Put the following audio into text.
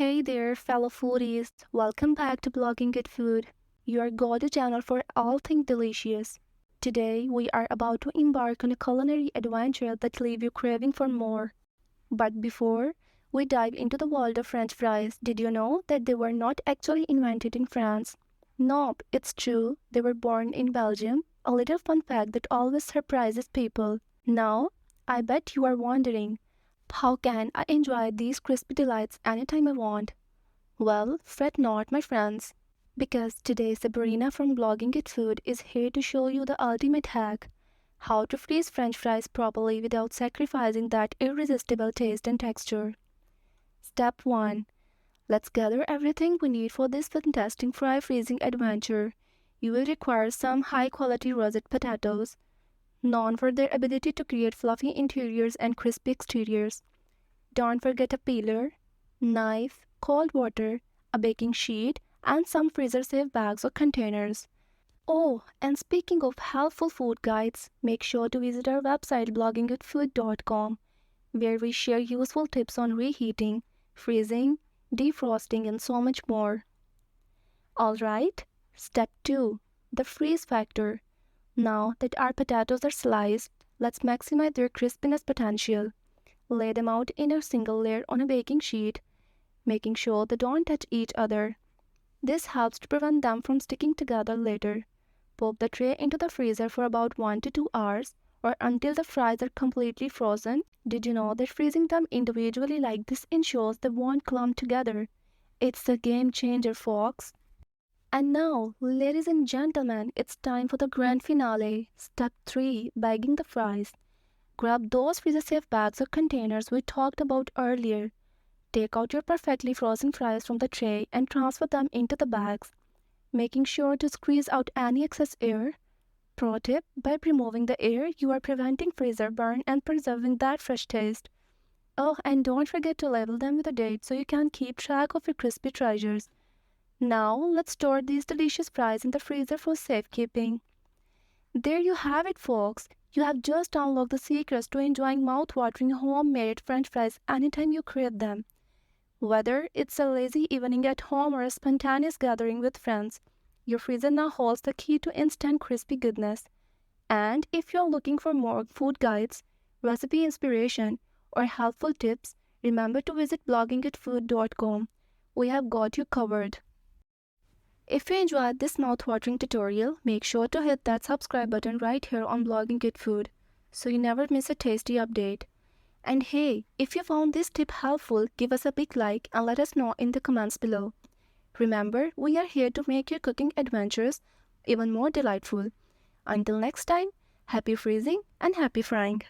Hey there, fellow foodies. Welcome back to Blogging Good Food, your go-to channel for all things delicious. Today, we are about to embark on a culinary adventure that leave you craving for more. But before we dive into the world of French fries, did you know that they were not actually invented in France? Nope, it's true. They were born in Belgium. A little fun fact that always surprises people. Now, I bet you are wondering, how can I enjoy these crispy delights anytime I want? Well, fret not, my friends, because today Sabrina from Blogging It Food is here to show you the ultimate hack: how to freeze French fries properly without sacrificing that irresistible taste and texture. Step 1. Let's gather everything we need for this fantastic fry freezing adventure. You will require some high-quality roasted potatoes, known for their ability to create fluffy interiors and crispy exteriors. Don't forget a peeler, knife, cold water, a baking sheet, and some freezer-safe bags or containers. Oh, and speaking of helpful food guides, make sure to visit our website blogginggoodfood.com, where we share useful tips on reheating, freezing, defrosting, and so much more. Alright, step 2. The freeze factor. Now that our potatoes are sliced, let's maximize their crispiness potential. Lay them out in a single layer on a baking sheet, making sure they don't touch each other. This helps to prevent them from sticking together later. Pop the tray into the freezer for about 1 to 2 hours or until the fries are completely frozen. Did you know that freezing them individually like this ensures they won't clump together? It's a game changer, folks. And now, ladies and gentlemen, it's time for the grand finale. Step 3. Bagging the fries. Grab those freezer-safe bags or containers we talked about earlier. Take out your perfectly frozen fries from the tray and transfer them into the bags, making sure to squeeze out any excess air. Pro tip: by removing the air, you are preventing freezer burn and preserving that fresh taste. Oh, and don't forget to label them with a date so you can keep track of your crispy treasures. Now, let's store these delicious fries in the freezer for safekeeping. There you have it, folks. You have just unlocked the secrets to enjoying mouth-watering homemade French fries anytime you crave them. Whether it's a lazy evening at home or a spontaneous gathering with friends, your freezer now holds the key to instant crispy goodness. And if you're looking for more food guides, recipe inspiration, or helpful tips, remember to visit bloggingitfood.com. We have got you covered. If you enjoyed this mouth-watering tutorial, make sure to hit that subscribe button right here on Blogging Good Food so you never miss a tasty update. And hey, if you found this tip helpful, give us a big like and let us know in the comments below. Remember, we are here to make your cooking adventures even more delightful. Until next time, happy freezing and happy frying!